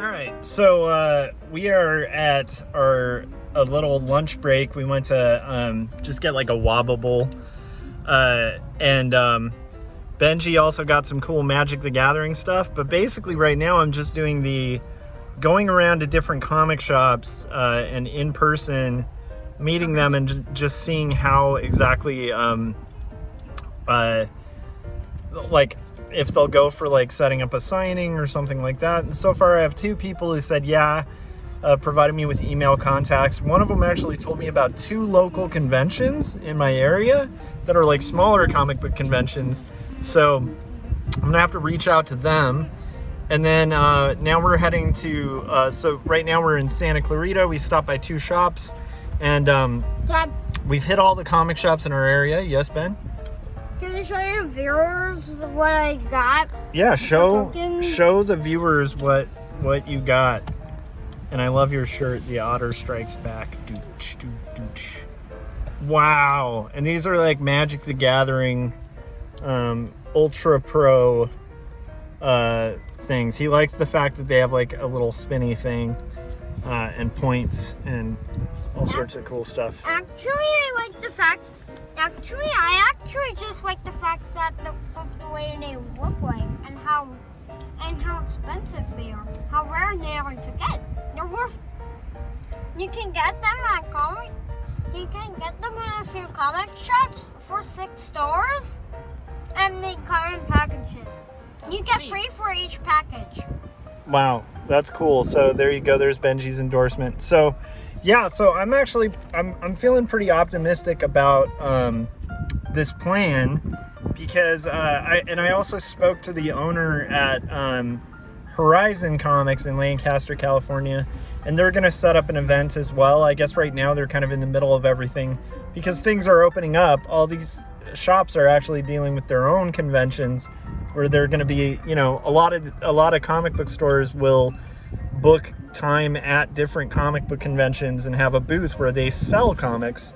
right, so we are at a little lunch break. We went to just get like a wobble bowl, and Benji also got some cool Magic the Gathering stuff. But basically, right now I'm just doing going around to different comic shops and in person, meeting them and just seeing how exactly like if they'll go for like setting up a signing or something like that. And so far I have 2 people who said yeah, provided me with email contacts. One of them actually told me about 2 local conventions in my area that are like smaller comic book conventions. So I'm gonna have to reach out to them. And then now we're heading to, so right now we're in Santa Clarita. We stopped by 2 shops and Dad, we've hit all the comic shops in our area. Yes, Ben? can I show you the viewers what I got? Yeah, show tokens? the viewers what you got. And I love your shirt, The Otter Strikes Back. Dooch, dooch, dooch. Wow. And these are like Magic the Gathering Ultra Pro things. He likes the fact that they have like a little spinny thing and points and all sorts of cool stuff. Actually, I just like the fact that of the way they look like and how expensive they are, how rare they are to get. They're worth. You can get them at a few comic shops for $6, and they come in packages. You get free for each package. Wow, that's cool. So there you go. There's Benji's endorsement. So yeah, so I'm feeling pretty optimistic about this plan because I also spoke to the owner at Horizon Comics in Lancaster, California, and they're going to set up an event as well. I guess right now they're kind of in the middle of everything because things are opening up. All these shops are actually dealing with their own conventions where they're going to be, you know, a lot of comic book stores will book time at different comic book conventions and have a booth where they sell comics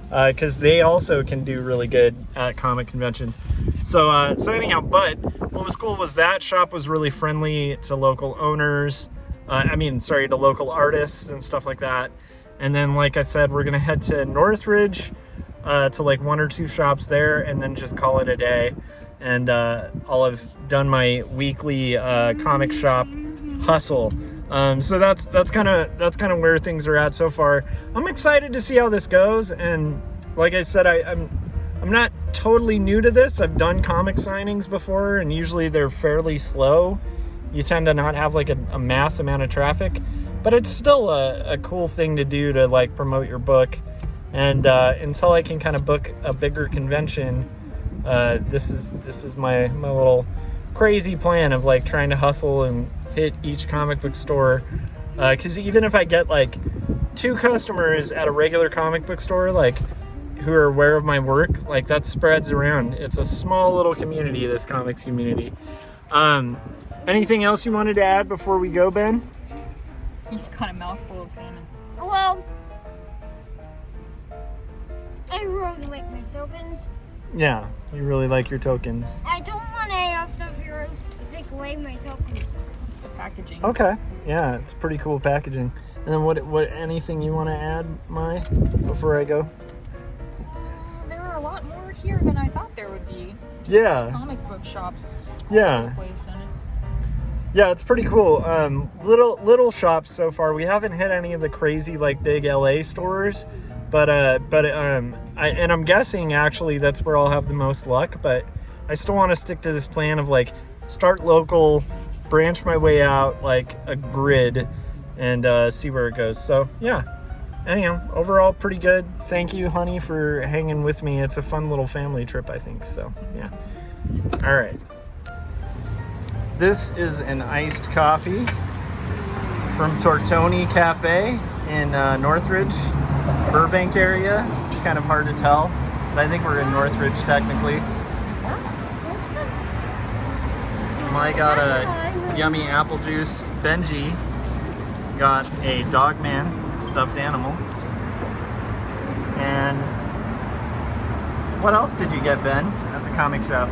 because they also can do really good at comic conventions. So anyhow, but what was cool was that shop was really friendly to local owners. To local artists and stuff like that. And then, like I said, we're gonna head to Northridge to like 1 or 2 shops there, and then just call it a day. And I'll have done my weekly comic shop hustle. So that's kind of where things are at so far. I'm excited to see how this goes, and like I said, I'm not totally new to this. I've done comic signings before, and usually they're fairly slow. You tend to not have like a mass amount of traffic, but it's still a cool thing to do to like promote your book. And until I can kind of book a bigger convention, this is my little crazy plan of like trying to hustle and hit each comic book store. Because even if I get like 2 customers at a regular comic book store, like who are aware of my work, like that spreads around. It's a small little community, this comics community. Anything else you wanted to add before we go, Ben? He's got a mouthful of salmon. Well, I really like my tokens. Yeah, you really like your tokens. I don't want any of the viewers to take away my tokens. It's the packaging. Okay, yeah, it's pretty cool packaging. And then what anything you want to add, Mai, before I go? There are a lot more here than I thought there would be. Yeah. Comic book shops. All Yeah. over the place, and Yeah, it's pretty cool. Little shops so far. We haven't hit any of the crazy like big LA stores, but I'm guessing actually that's where I'll have the most luck. But I still want to stick to this plan of like start local, branch my way out like a grid, and see where it goes. So yeah. Anyhow, overall pretty good. Thank you, honey, for hanging with me. It's a fun little family trip, I think. So yeah. All right. This is an iced coffee from Tortoni Cafe in Northridge, Burbank area. It's kind of hard to tell, but I think we're in Northridge technically. Mai got a yummy apple juice. Benji got a Dogman stuffed animal. And what else did you get, Ben, at the comic shop?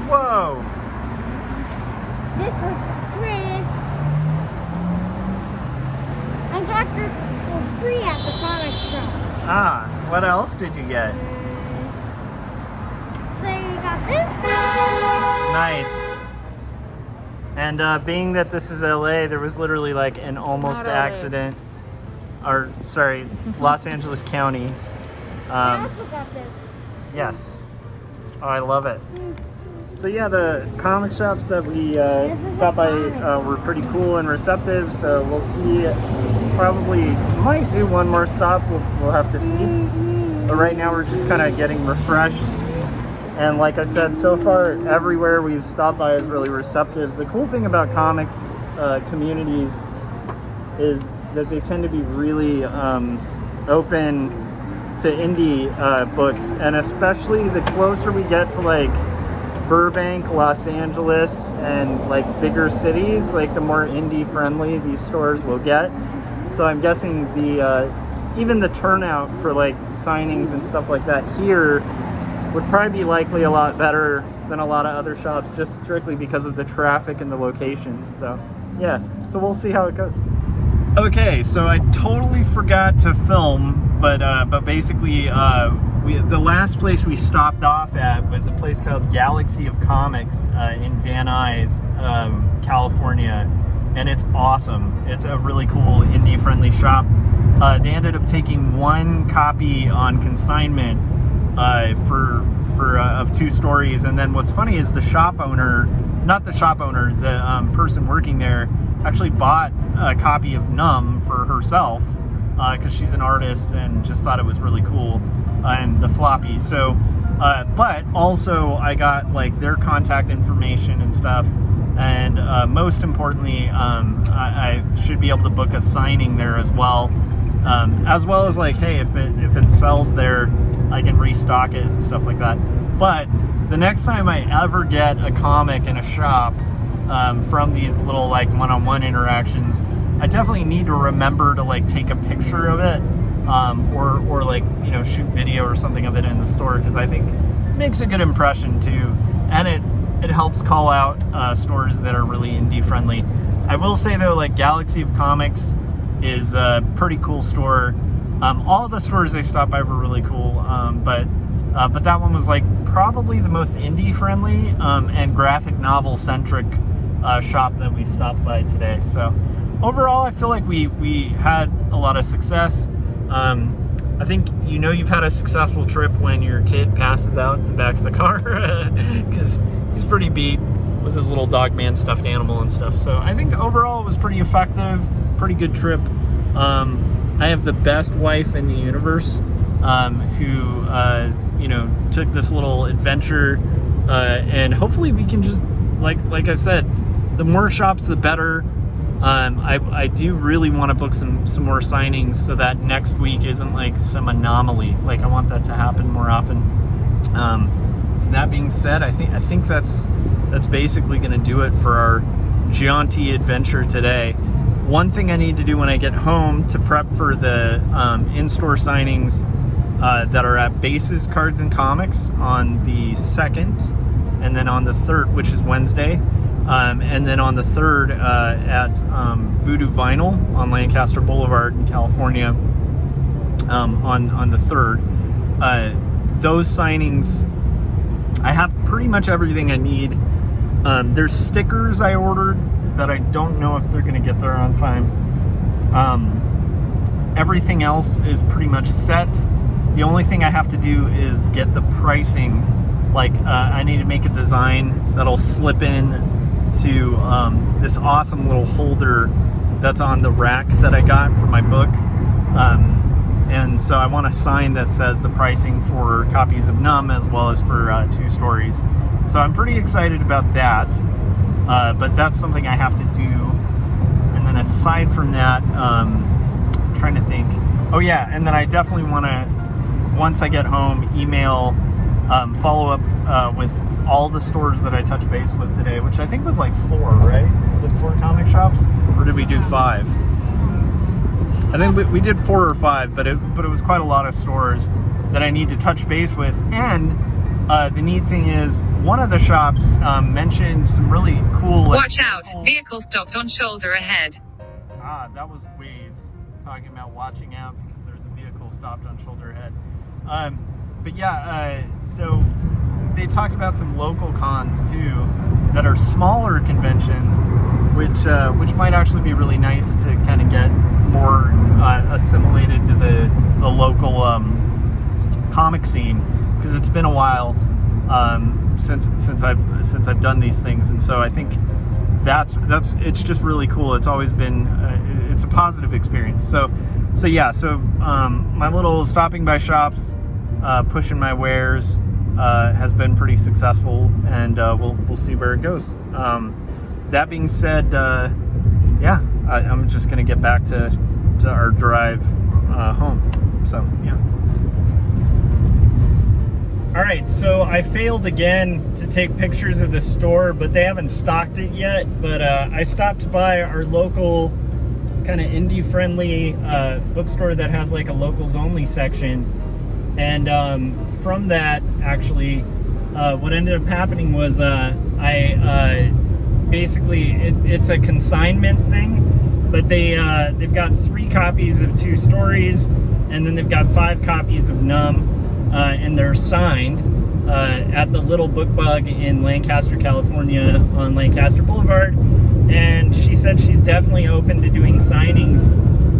Whoa! This is free. got this for free at the comic shop. Ah, what else did you get? So you got this. Nice. And being that this is LA, there was literally like an almost Not LA. accident. Or, sorry, Los Angeles County. I also got this. Yes. Oh, I love it. So yeah, the comic shops that we stopped by were pretty cool and receptive. So we'll see. Probably might do one more stop. We'll have to see. But right now we're just kind of getting refreshed. And like I said, so far everywhere we've stopped by is really receptive. The cool thing about comics communities is that they tend to be really open to indie books, and especially the closer we get to like Burbank, Los Angeles, and like bigger cities, like the more indie friendly these stores will get. So I'm guessing the even the turnout for like signings and stuff like that here would probably be likely a lot better than a lot of other shops, just strictly because of the traffic and the location. So yeah, so we'll see how it goes. Okay, so I totally forgot to film, but basically the last place we stopped off at was a place called Galaxy of Comics in Van Nuys, California, and it's awesome. It's a really cool indie friendly shop. They ended up taking one copy on consignment of 2 stories, and then what's funny is the shop owner, not the shop owner, the person working there actually bought a copy of Numb for herself because she's an artist and just thought it was really cool, and the floppy. So but also I got like their contact information and stuff, and most importantly I should be able to book a signing there as well as like, hey, if it sells there, I can restock it and stuff like that. But the next time I ever get a comic in a shop from these little like one-on-one interactions, I definitely need to remember to like take a picture of it, or like, you know, shoot video or something of it in the store, because I think it makes a good impression too, and it helps call out stores that are really indie friendly. I will say though, like Galaxy of Comics is a pretty cool store. All the stores they stopped by were really cool, but that one was like probably the most indie friendly and graphic novel centric shop that we stopped by today. So overall, I feel like we had a lot of success. I think, you know, you've had a successful trip when your kid passes out in the back of the car because he's pretty beat with his little dog man stuffed animal and stuff. So I think overall it was pretty effective, pretty good trip. I have the best wife in the universe who you know, took this little adventure, and hopefully we can just like I said, the more shops the better. I do really want to book some more signings so that next week isn't like some anomaly. Like, I want that to happen more often. That being said, I think that's basically going to do it for our jaunty adventure today. One thing I need to do when I get home to prep for the in-store signings that are at Bases Cards and Comics on the 2nd, and then on the 3rd, which is Wednesday, and then on the 3rd at Voodoo Vinyl on Lancaster Boulevard in California on the 3rd. Those signings, I have pretty much everything I need. There's stickers I ordered that I don't know if they're going to get there on time. Everything else is pretty much set. The only thing I have to do is get the pricing. Like, I need to make a design that'll slip in to this awesome little holder that's on the rack that I got for my book. And so I want a sign that says the pricing for copies of Numb as well as for 2 stories. So I'm pretty excited about that. But that's something I have to do. And then aside from that, I'm trying to think. Oh yeah, and then I definitely want to, once I get home, email, follow up with all the stores that I touched base with today, which I think was like 4, right? Was it 4 comic shops? Or did we do 5? I think we did 4 or 5, but it was quite a lot of stores that I need to touch base with. And the neat thing is, one of the shops mentioned some really cool... Watch out! Vehicle stopped on shoulder ahead. Ah, that was Waze talking about watching out because there's a vehicle stopped on Shoulder Head. But yeah, so they talked about some local cons too that are smaller conventions, which might actually be really nice to kind of get more assimilated to the local comic scene, because it's been a while since I've done these things, and so I think that's it's just really cool. It's always been it's a positive experience. So yeah, my little stopping by shops, pushing my wares has been pretty successful, and we'll see where it goes. That being said, yeah, I'm just gonna get back to our drive home. So yeah. All right, so I failed again to take pictures of the store, but they haven't stocked it yet. But I stopped by our local kind of indie-friendly bookstore that has like a locals only section. And from that, actually, what ended up happening was I basically, it's a consignment thing, but they've got 3 copies of 2 stories, and then they've got 5 copies of Numb. And they're signed at the Little Book Bug in Lancaster, California on Lancaster Boulevard. And she said she's definitely open to doing signings,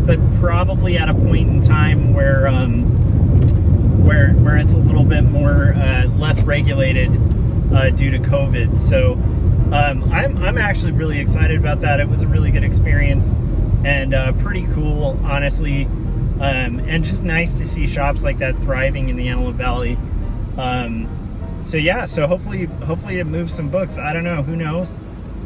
but probably at a point in time where it's a little bit more less regulated due to COVID. So I'm actually really excited about that. It was a really good experience and pretty cool, honestly. And just nice to see shops like that thriving in the Antelope Valley. So yeah, so hopefully it moves some books. I don't know, who knows?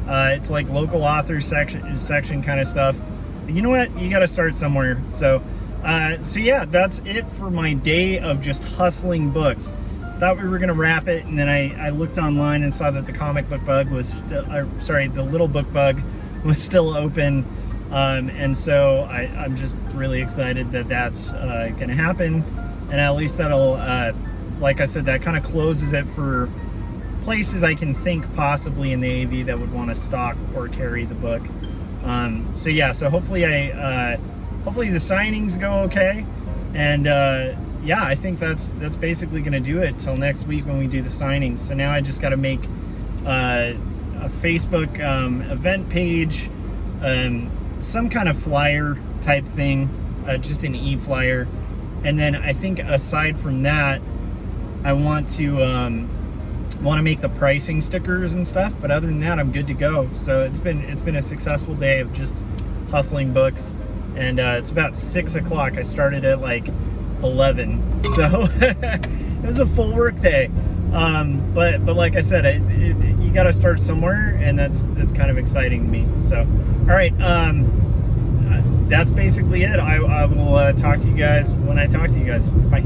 It's like local authors section kind of stuff. But you know what? You got to start somewhere. So yeah, that's it for my day of just hustling books. Thought we were gonna wrap it, and then I looked online and saw that the Comic Book Bug was still, the Little Book Bug was still open. And so I'm just really excited that that's going to happen, and at least that'll, like I said, that kind of closes it for places I can think possibly in the AV that would want to stock or carry the book. So yeah, so hopefully hopefully the signings go okay, and yeah, I think that's basically going to do it till next week when we do the signings. So now I just got to make a Facebook event page, some kind of flyer type thing, just an e-flyer, and then I think aside from that, I want to make the pricing stickers and stuff. But other than that, I'm good to go. So it's been a successful day of just hustling books, and it's about 6 o'clock. I started at like 11, so it was a full work day. But like I said, you got to start somewhere, and that's kind of exciting to me. So, all right, that's basically it. I will talk to you guys when I talk to you guys. Bye.